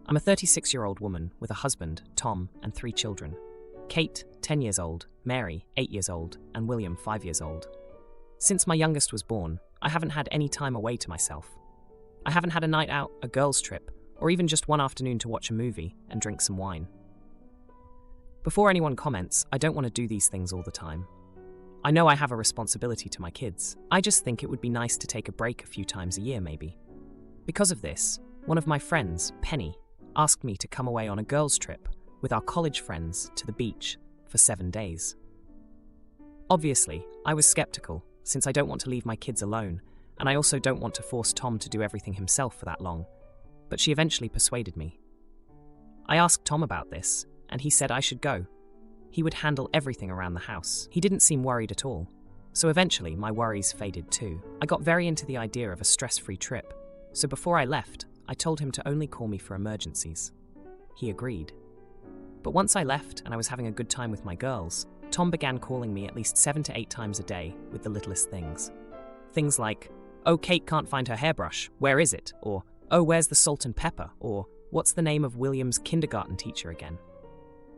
I'm a 36-year-old woman with a husband, Tom, and 3 children. Kate, 10 years old, Mary, 8 years old, and William, 5 years old. Since my youngest was born, I haven't had any time away to myself. I haven't had a night out, a girls' trip, or even just one afternoon to watch a movie and drink some wine. Before anyone comments, I don't want to do these things all the time. I know I have a responsibility to my kids. I just think it would be nice to take a break a few times a year, maybe. Because of this, one of my friends, Penny, asked me to come away on a girls' trip with our college friends to the beach for 7 days. Obviously, I was skeptical, since I don't want to leave my kids alone, and I also don't want to force Tom to do everything himself for that long, but she eventually persuaded me. I asked Tom about this, and he said I should go. He would handle everything around the house. He didn't seem worried at all, so eventually my worries faded too. I got very into the idea of a stress-free trip, so before I left, I told him to only call me for emergencies. He agreed. But once I left and I was having a good time with my girls, Tom began calling me at least 7 to 8 times a day with the littlest things. Things like, "Oh, Kate can't find her hairbrush, where is it?" Or, "Oh, where's the salt and pepper?" Or, "What's the name of William's kindergarten teacher again?"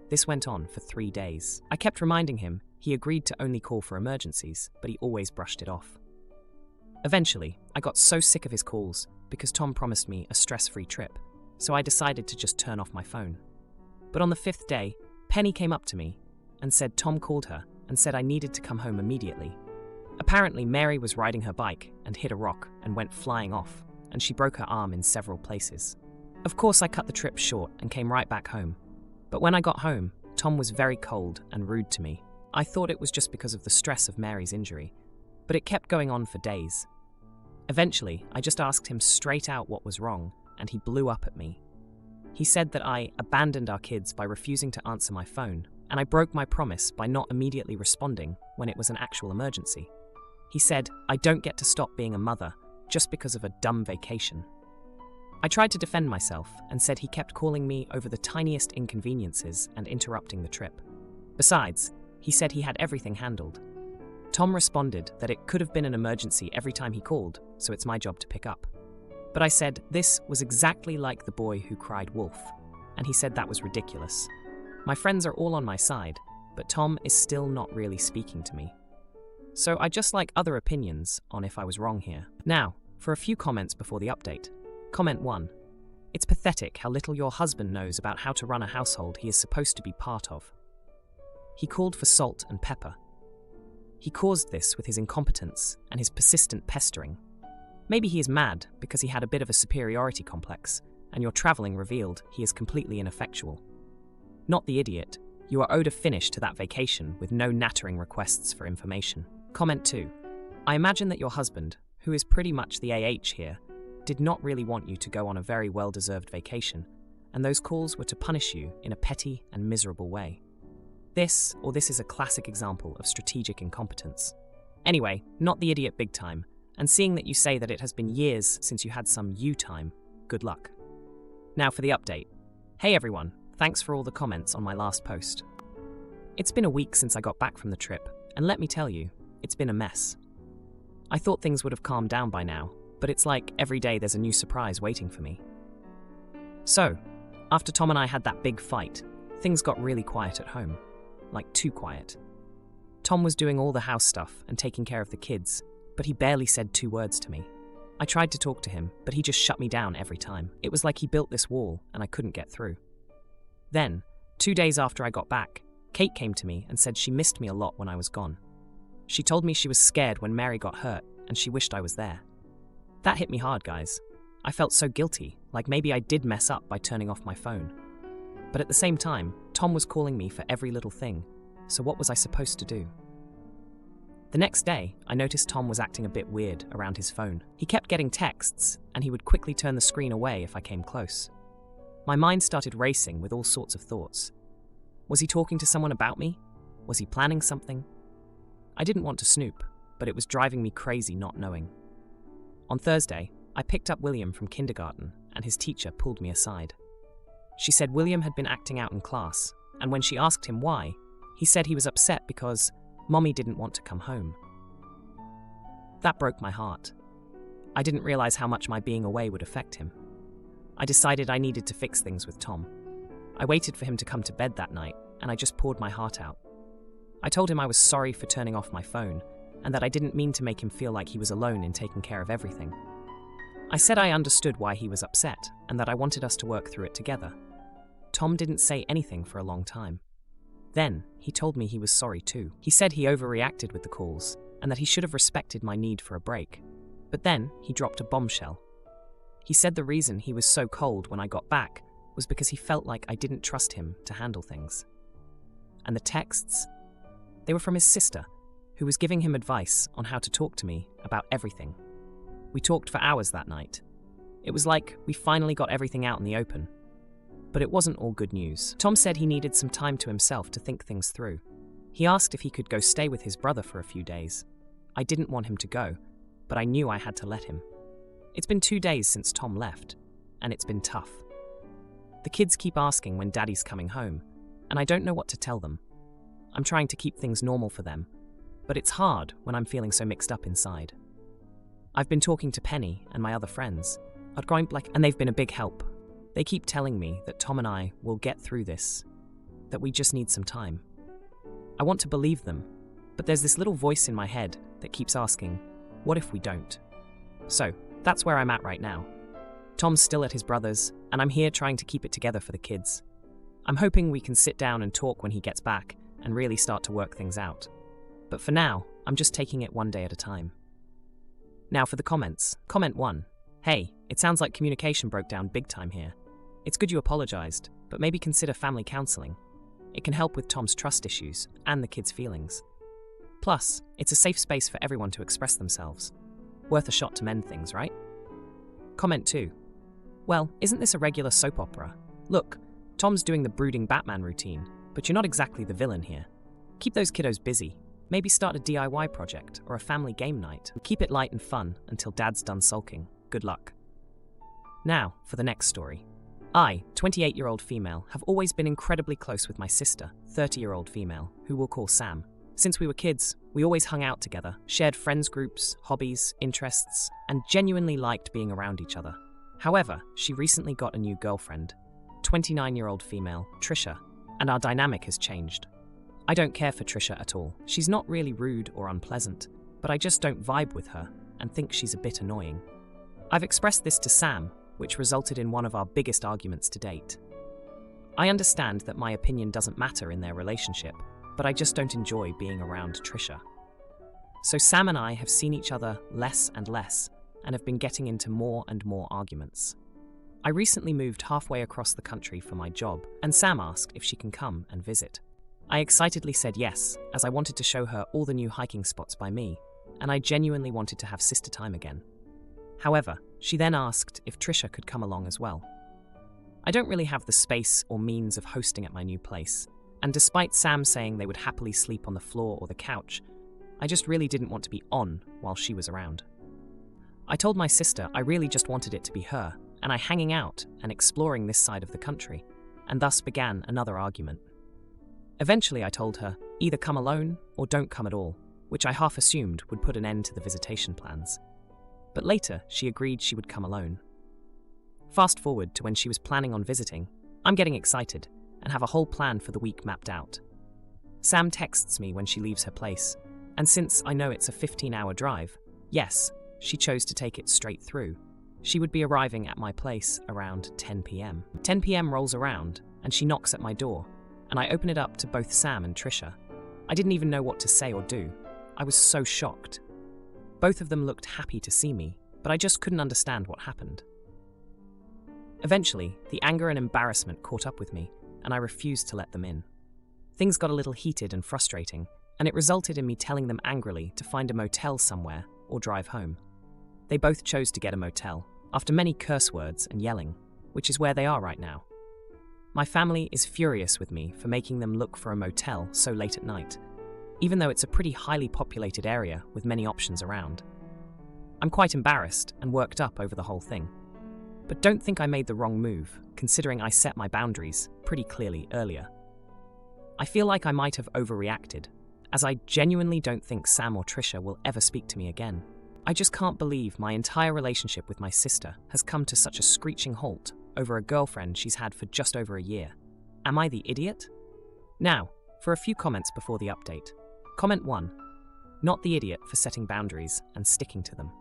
This went on for 3 days. I kept reminding him he agreed to only call for emergencies, but he always brushed it off. Eventually, I got so sick of his calls because Tom promised me a stress-free trip, so I decided to just turn off my phone. But on the 5th day, Penny came up to me and said Tom called her and said I needed to come home immediately. Apparently, Mary was riding her bike and hit a rock and went flying off, and she broke her arm in several places. Of course, I cut the trip short and came right back home. But when I got home, Tom was very cold and rude to me. I thought it was just because of the stress of Mary's injury, but it kept going on for days. Eventually, I just asked him straight out what was wrong, and he blew up at me. He said that I abandoned our kids by refusing to answer my phone, and I broke my promise by not immediately responding when it was an actual emergency. He said I don't get to stop being a mother just because of a dumb vacation. I tried to defend myself and said he kept calling me over the tiniest inconveniences and interrupting the trip. Besides, he said he had everything handled. Tom responded that it could have been an emergency every time he called, so it's my job to pick up. But I said this was exactly like the boy who cried wolf, and he said that was ridiculous. My friends are all on my side, but Tom is still not really speaking to me. So I just like other opinions on if I was wrong here. Now, for a few comments before the update. Comment 1. It's pathetic how little your husband knows about how to run a household he is supposed to be part of. He called for salt and pepper. He caused this with his incompetence and his persistent pestering. Maybe he is mad because he had a bit of a superiority complex, and your traveling revealed he is completely ineffectual. Not the idiot. You are owed a finish to that vacation with no nattering requests for information. Comment 2. I imagine that your husband, who is pretty much the AH here, did not really want you to go on a very well-deserved vacation, and those calls were to punish you in a petty and miserable way. This is a classic example of strategic incompetence. Anyway, not the idiot big time, and seeing that you say that it has been years since you had some you time, good luck. Now for the update. Hey everyone, thanks for all the comments on my last post. It's been a week since I got back from the trip, and let me tell you, it's been a mess. I thought things would have calmed down by now, but it's like every day there's a new surprise waiting for me. So, after Tom and I had that big fight, things got really quiet at home. Like too quiet. Tom was doing all the house stuff and taking care of the kids, but he barely said 2 words to me. I tried to talk to him, but he just shut me down every time. It was like he built this wall and I couldn't get through. Then, 2 days after I got back, Kate came to me and said she missed me a lot when I was gone. She told me she was scared when Mary got hurt and she wished I was there. That hit me hard, guys. I felt so guilty, like maybe I did mess up by turning off my phone. But at the same time, Tom was calling me for every little thing, so what was I supposed to do? The next day, I noticed Tom was acting a bit weird around his phone. He kept getting texts, and he would quickly turn the screen away if I came close. My mind started racing with all sorts of thoughts. Was he talking to someone about me? Was he planning something? I didn't want to snoop, but it was driving me crazy not knowing. On Thursday, I picked up William from kindergarten, and his teacher pulled me aside. She said William had been acting out in class, and when she asked him why, he said he was upset because Mommy didn't want to come home. That broke my heart. I didn't realize how much my being away would affect him. I decided I needed to fix things with Tom. I waited for him to come to bed that night, and I just poured my heart out. I told him I was sorry for turning off my phone, and that I didn't mean to make him feel like he was alone in taking care of everything. I said I understood why he was upset, and that I wanted us to work through it together. Tom didn't say anything for a long time. Then, he told me he was sorry too. He said he overreacted with the calls, and that he should have respected my need for a break. But then, he dropped a bombshell. He said the reason he was so cold when I got back was because he felt like I didn't trust him to handle things. And the texts? They were from his sister, who was giving him advice on how to talk to me about everything. We talked for hours that night. It was like we finally got everything out in the open. But it wasn't all good news. Tom said he needed some time to himself to think things through. He asked if he could go stay with his brother for a few days. I didn't want him to go, but I knew I had to let him. It's been 2 days since Tom left, and it's been tough. The kids keep asking when Daddy's coming home, and I don't know what to tell them. I'm trying to keep things normal for them, but it's hard when I'm feeling so mixed up inside. I've been talking to Penny and my other friends, and they've been a big help. They keep telling me that Tom and I will get through this, that we just need some time. I want to believe them, but there's this little voice in my head that keeps asking, what if we don't? So, that's where I'm at right now. Tom's still at his brother's, and I'm here trying to keep it together for the kids. I'm hoping we can sit down and talk when he gets back and really start to work things out. But for now, I'm just taking it one day at a time. Now for the comments. Comment 1. Hey, it sounds like communication broke down big time here. It's good you apologized, but maybe consider family counseling. It can help with Tom's trust issues and the kids' feelings. Plus, it's a safe space for everyone to express themselves. Worth a shot to mend things, right? Comment 2. Well, isn't this a regular soap opera? Look, Tom's doing the brooding Batman routine, but you're not exactly the villain here. Keep those kiddos busy. Maybe start a DIY project or a family game night. Keep it light and fun until Dad's done sulking. Good luck. Now, for the next story. I, 28-year-old female, have always been incredibly close with my sister, 30-year-old female, who we'll call Sam. Since we were kids, we always hung out together, shared friends groups, hobbies, interests, and genuinely liked being around each other. However, she recently got a new girlfriend, 29-year-old female, Trisha, and our dynamic has changed. I don't care for Trisha at all. She's not really rude or unpleasant, but I just don't vibe with her and think she's a bit annoying. I've expressed this to Sam, which resulted in one of our biggest arguments to date. I understand that my opinion doesn't matter in their relationship, but I just don't enjoy being around Trisha. So Sam and I have seen each other less and less, and have been getting into more and more arguments. I recently moved halfway across the country for my job, and Sam asked if she can come and visit. I excitedly said yes, as I wanted to show her all the new hiking spots by me, and I genuinely wanted to have sister time again. However, she then asked if Trisha could come along as well. I don't really have the space or means of hosting at my new place, and despite Sam saying they would happily sleep on the floor or the couch, I just really didn't want to be on while she was around. I told my sister I really just wanted it to be her and I hanging out and exploring this side of the country, and thus began another argument. Eventually I told her, either come alone or don't come at all, which I half assumed would put an end to the visitation plans. But later, she agreed she would come alone. Fast forward to when she was planning on visiting, I'm getting excited and have a whole plan for the week mapped out. Sam texts me when she leaves her place, and since I know it's a 15-hour drive, yes, she chose to take it straight through. She would be arriving at my place around 10 p.m. 10 p.m. rolls around, and she knocks at my door, and I open it up to both Sam and Trisha. I didn't even know what to say or do. I was so shocked. Both of them looked happy to see me, but I just couldn't understand what happened. Eventually, the anger and embarrassment caught up with me, and I refused to let them in. Things got a little heated and frustrating, and it resulted in me telling them angrily to find a motel somewhere or drive home. They both chose to get a motel, after many curse words and yelling, which is where they are right now. My family is furious with me for making them look for a motel so late at night, even though it's a pretty highly populated area with many options around. I'm quite embarrassed and worked up over the whole thing. But don't think I made the wrong move, considering I set my boundaries pretty clearly earlier. I feel like I might have overreacted, as I genuinely don't think Sam or Trisha will ever speak to me again. I just can't believe my entire relationship with my sister has come to such a screeching halt over a girlfriend she's had for just over a year. Am I the idiot? Now, for a few comments before the update. Comment 1. Not the idiot for setting boundaries and sticking to them.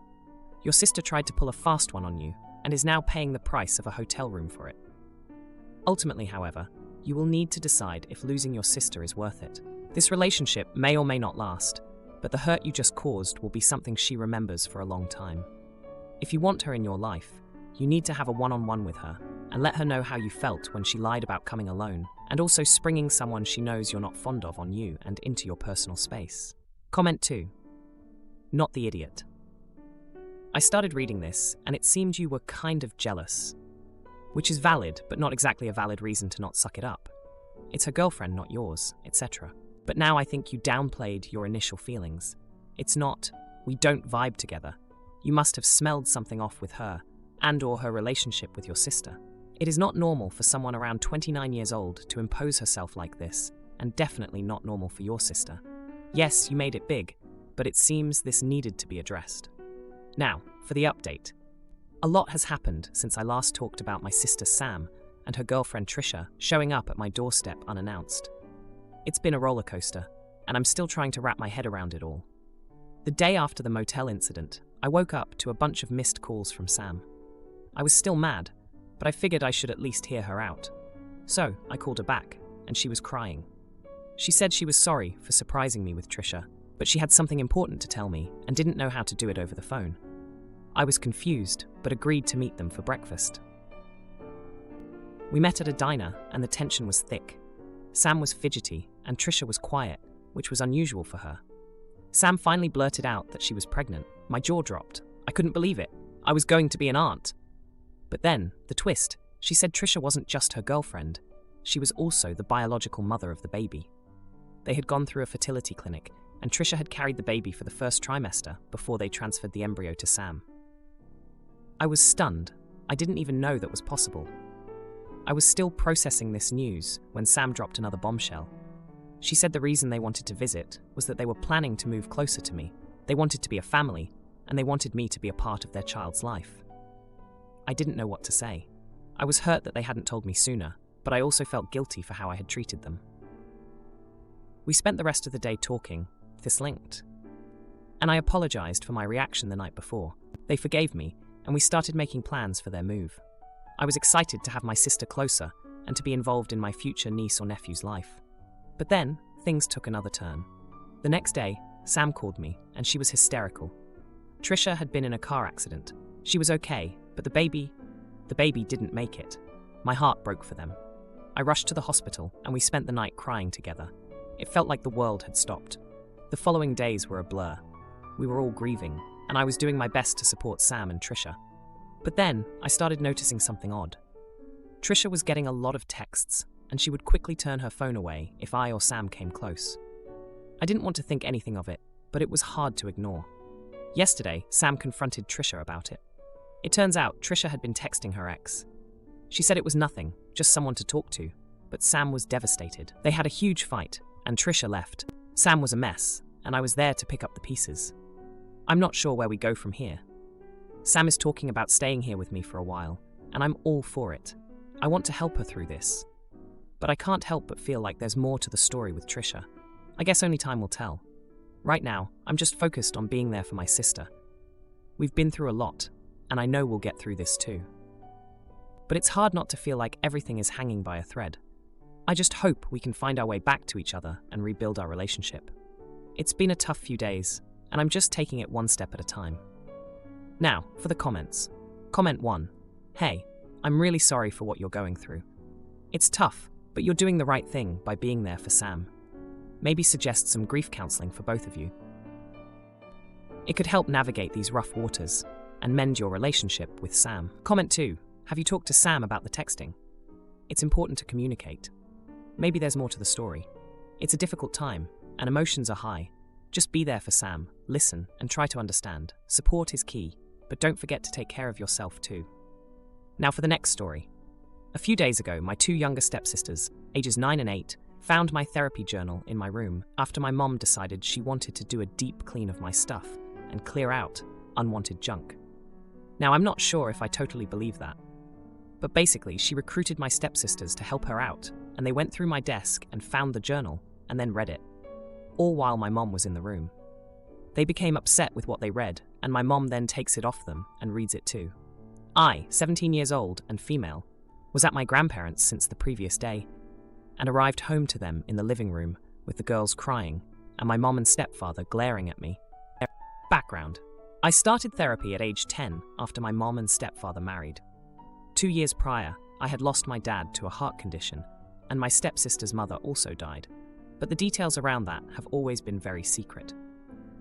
Your sister tried to pull a fast one on you and is now paying the price of a hotel room for it. Ultimately, however, you will need to decide if losing your sister is worth it. This relationship may or may not last, but the hurt you just caused will be something she remembers for a long time. If you want her in your life, you need to have a one-on-one with her and let her know how you felt when she lied about coming alone and also springing someone she knows you're not fond of on you and into your personal space. Comment 2. Not the idiot. I started reading this and it seemed you were kind of jealous, which is valid, but not exactly a valid reason to not suck it up. It's her girlfriend, not yours, etc. But now I think you downplayed your initial feelings. It's not, we don't vibe together. You must have smelled something off with her and/or her relationship with your sister. It is not normal for someone around 29 years old to impose herself like this, and definitely not normal for your sister. Yes, you made it big, but it seems this needed to be addressed. Now, for the update. A lot has happened since I last talked about my sister Sam and her girlfriend Trisha showing up at my doorstep unannounced. It's been a roller coaster, and I'm still trying to wrap my head around it all. The day after the motel incident, I woke up to a bunch of missed calls from Sam. I was still mad, but I figured I should at least hear her out. So, I called her back, and she was crying. She said she was sorry for surprising me with Trisha, but she had something important to tell me and didn't know how to do it over the phone. I was confused, but agreed to meet them for breakfast. We met at a diner, and the tension was thick. Sam was fidgety, and Trisha was quiet, which was unusual for her. Sam finally blurted out that she was pregnant. My jaw dropped. I couldn't believe it. I was going to be an aunt. But then, the twist, she said Trisha wasn't just her girlfriend. She was also the biological mother of the baby. They had gone through a fertility clinic, and Trisha had carried the baby for the first trimester before they transferred the embryo to Sam. I was stunned. I didn't even know that was possible. I was still processing this news when Sam dropped another bombshell. She said the reason they wanted to visit was that they were planning to move closer to me. They wanted to be a family, and they wanted me to be a part of their child's life. I didn't know what to say. I was hurt that they hadn't told me sooner, but I also felt guilty for how I had treated them. We spent the rest of the day talking, this linked. And I apologized for my reaction the night before. They forgave me, and we started making plans for their move. I was excited to have my sister closer and to be involved in my future niece or nephew's life. But then, things took another turn. The next day, Sam called me, and she was hysterical. Trisha had been in a car accident. She was okay, but the baby didn't make it. My heart broke for them. I rushed to the hospital, and we spent the night crying together. It felt like the world had stopped. The following days were a blur. We were all grieving, and I was doing my best to support Sam and Trisha. But then, I started noticing something odd. Trisha was getting a lot of texts, and she would quickly turn her phone away if I or Sam came close. I didn't want to think anything of it, but it was hard to ignore. Yesterday, Sam confronted Trisha about it. It turns out Trisha had been texting her ex. She said it was nothing, just someone to talk to, but Sam was devastated. They had a huge fight, and Trisha left. Sam was a mess, and I was there to pick up the pieces. I'm not sure where we go from here. Sam is talking about staying here with me for a while, and I'm all for it. I want to help her through this. But I can't help but feel like there's more to the story with Trisha. I guess only time will tell. Right now, I'm just focused on being there for my sister. We've been through a lot, and I know we'll get through this too. But it's hard not to feel like everything is hanging by a thread. I just hope we can find our way back to each other and rebuild our relationship. It's been a tough few days, and I'm just taking it one step at a time. Now, for the comments. Comment 1. Hey, I'm really sorry for what you're going through. It's tough, but you're doing the right thing by being there for Sam. Maybe suggest some grief counseling for both of you. It could help navigate these rough waters and mend your relationship with Sam. Comment 2. Have you talked to Sam about the texting? It's important to communicate. Maybe there's more to the story. It's a difficult time, and emotions are high. Just be there for Sam, listen, and try to understand. Support is key, but don't forget to take care of yourself too. Now for the next story. A few days ago, my two younger stepsisters, ages 9 and 8, found my therapy journal in my room after my mom decided she wanted to do a deep clean of my stuff and clear out unwanted junk. Now, I'm not sure if I totally believe that. But basically, she recruited my stepsisters to help her out, and they went through my desk and found the journal and then read it, all while my mom was in the room. They became upset with what they read, and my mom then takes it off them and reads it too. I, 17 years old and female, was at my grandparents' since the previous day, and arrived home to them in the living room with the girls crying and my mom and stepfather glaring at me. Background. I started therapy at age 10 after my mom and stepfather married. 2 years prior, I had lost my dad to a heart condition, and my stepsister's mother also died, but the details around that have always been very secret.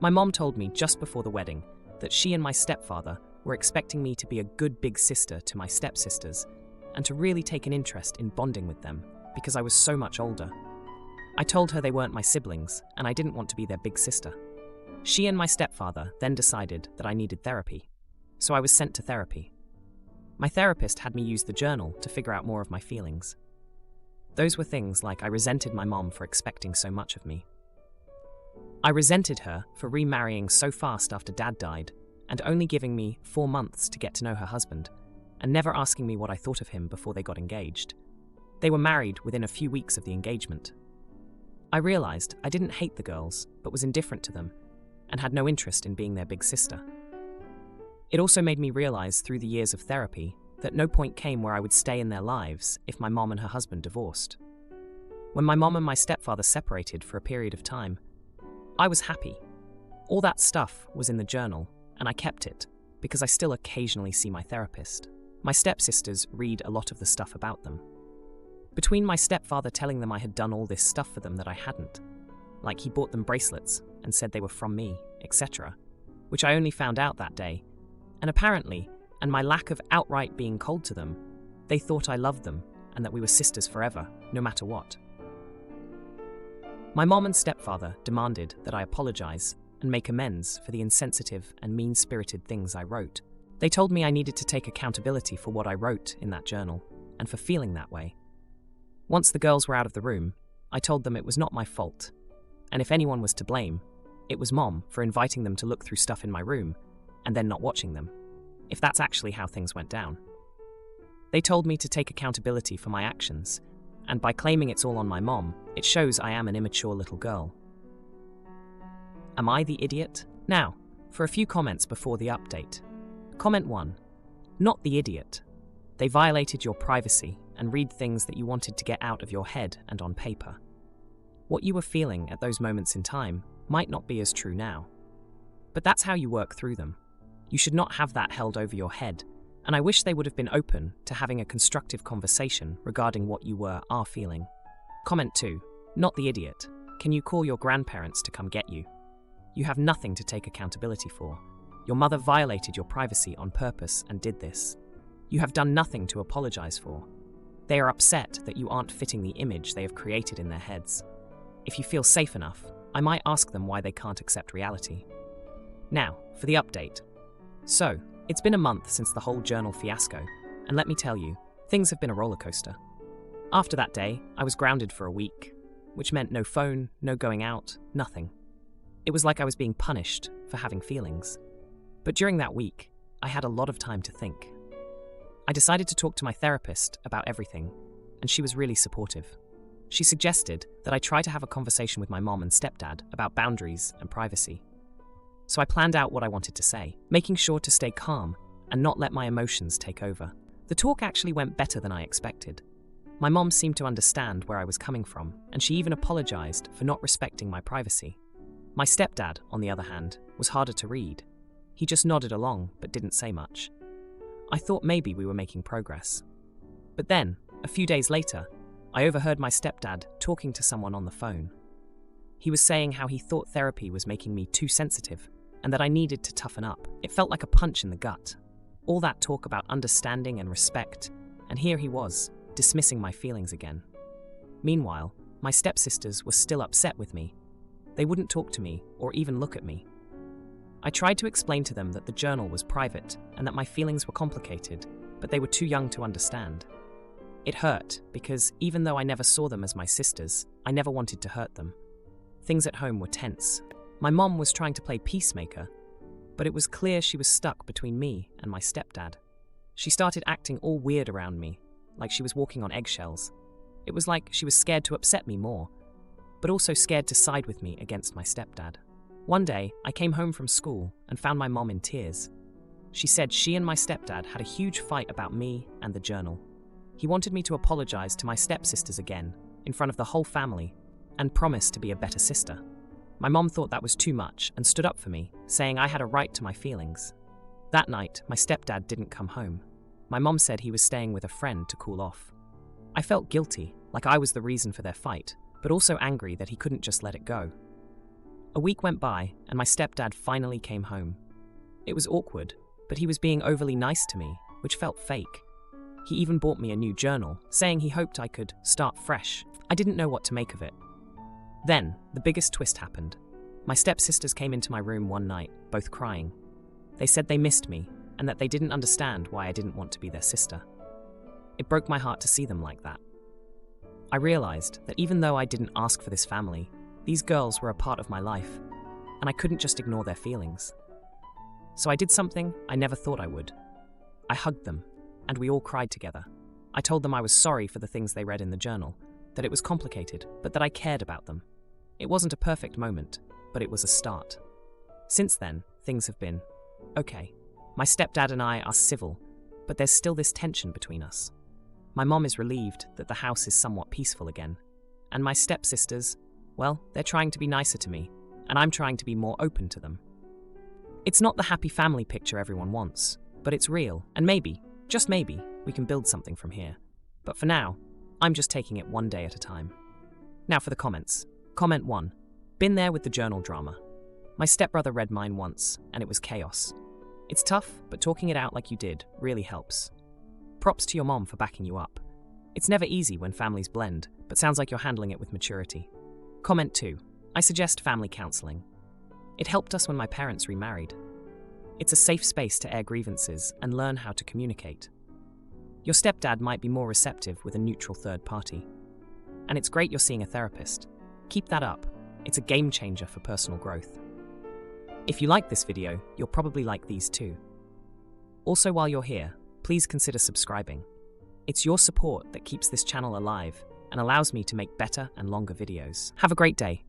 My mom told me just before the wedding that she and my stepfather were expecting me to be a good big sister to my stepsisters and to really take an interest in bonding with them because I was so much older. I told her they weren't my siblings and I didn't want to be their big sister. She and my stepfather then decided that I needed therapy, so I was sent to therapy. My therapist had me use the journal to figure out more of my feelings. Those were things like I resented my mom for expecting so much of me. I resented her for remarrying so fast after Dad died and only giving me 4 months to get to know her husband and never asking me what I thought of him before they got engaged. They were married within a few weeks of the engagement. I realized I didn't hate the girls, but was indifferent to them and had no interest in being their big sister. It also made me realize through the years of therapy that no point came where I would stay in their lives if my mom and her husband divorced. When my mom and my stepfather separated for a period of time, I was happy. All that stuff was in the journal, and I kept it because I still occasionally see my therapist. My stepsisters read a lot of the stuff about them. Between my stepfather telling them I had done all this stuff for them that I hadn't, like he bought them bracelets and said they were from me, etc., which I only found out that day, and apparently, and my lack of outright being cold to them, they thought I loved them and that we were sisters forever, no matter what. My mom and stepfather demanded that I apologize and make amends for the insensitive and mean-spirited things I wrote. They told me I needed to take accountability for what I wrote in that journal and for feeling that way. Once the girls were out of the room, I told them it was not my fault, and if anyone was to blame, it was Mom for inviting them to look through stuff in my room and then not watching them, if that's actually how things went down. They told me to take accountability for my actions, and by claiming it's all on my mom, it shows I am an immature little girl. Am I the idiot? Now, for a few comments before the update. Comment 1. Not the idiot. They violated your privacy and read things that you wanted to get out of your head and on paper. What you were feeling at those moments in time might not be as true now. But that's how you work through them. You should not have that held over your head, and I wish they would have been open to having a constructive conversation regarding what you are feeling. Comment 2. Not the idiot. Can you call your grandparents to come get you? You have nothing to take accountability for. Your mother violated your privacy on purpose and did this. You have done nothing to apologize for. They are upset that you aren't fitting the image they have created in their heads. If you feel safe enough, I might ask them why they can't accept reality. Now, for the update. So, it's been a month since the whole journal fiasco, and let me tell you, things have been a roller coaster. After that day, I was grounded for a week, which meant no phone, no going out, nothing. It was like I was being punished for having feelings. But during that week, I had a lot of time to think. I decided to talk to my therapist about everything, and she was really supportive. She suggested that I try to have a conversation with my mom and stepdad about boundaries and privacy. So I planned out what I wanted to say, making sure to stay calm and not let my emotions take over. The talk actually went better than I expected. My mom seemed to understand where I was coming from, and she even apologized for not respecting my privacy. My stepdad, on the other hand, was harder to read. He just nodded along, but didn't say much. I thought maybe we were making progress. But then, a few days later, I overheard my stepdad talking to someone on the phone. He was saying how he thought therapy was making me too sensitive, and that I needed to toughen up. It felt like a punch in the gut. All that talk about understanding and respect, and here he was, dismissing my feelings again. Meanwhile, my stepsisters were still upset with me. They wouldn't talk to me or even look at me. I tried to explain to them that the journal was private and that my feelings were complicated, but they were too young to understand. It hurt because even though I never saw them as my sisters, I never wanted to hurt them. Things at home were tense. My mom was trying to play peacemaker, but it was clear she was stuck between me and my stepdad. She started acting all weird around me, like she was walking on eggshells. It was like she was scared to upset me more, but also scared to side with me against my stepdad. One day, I came home from school and found my mom in tears. She said she and my stepdad had a huge fight about me and the journal. He wanted me to apologize to my stepsisters again, in front of the whole family, and promise to be a better sister. My mom thought that was too much and stood up for me, saying I had a right to my feelings. That night, my stepdad didn't come home. My mom said he was staying with a friend to cool off. I felt guilty, like I was the reason for their fight, but also angry that he couldn't just let it go. A week went by, and my stepdad finally came home. It was awkward, but he was being overly nice to me, which felt fake. He even bought me a new journal, saying he hoped I could start fresh. I didn't know what to make of it. Then, the biggest twist happened. My stepsisters came into my room one night, both crying. They said they missed me, and that they didn't understand why I didn't want to be their sister. It broke my heart to see them like that. I realized that even though I didn't ask for this family, these girls were a part of my life, and I couldn't just ignore their feelings. So I did something I never thought I would. I hugged them, and we all cried together. I told them I was sorry for the things they read in the journal, that it was complicated, but that I cared about them. It wasn't a perfect moment, but it was a start. Since then, things have been okay. My stepdad and I are civil, but there's still this tension between us. My mom is relieved that the house is somewhat peaceful again. And my stepsisters, well, they're trying to be nicer to me, and I'm trying to be more open to them. It's not the happy family picture everyone wants, but it's real, and maybe, just maybe, we can build something from here. But for now, I'm just taking it one day at a time. Now for the comments. Comment 1. Been there with the journal drama. My stepbrother read mine once, and it was chaos. It's tough, but talking it out like you did really helps. Props to your mom for backing you up. It's never easy when families blend, but sounds like you're handling it with maturity. Comment 2. I suggest family counseling. It helped us when my parents remarried. It's a safe space to air grievances and learn how to communicate. Your stepdad might be more receptive with a neutral third party. And it's great you're seeing a therapist. Keep that up. It's a game changer for personal growth. If you like this video, you'll probably like these too. Also, while you're here, please consider subscribing. It's your support that keeps this channel alive and allows me to make better and longer videos. Have a great day.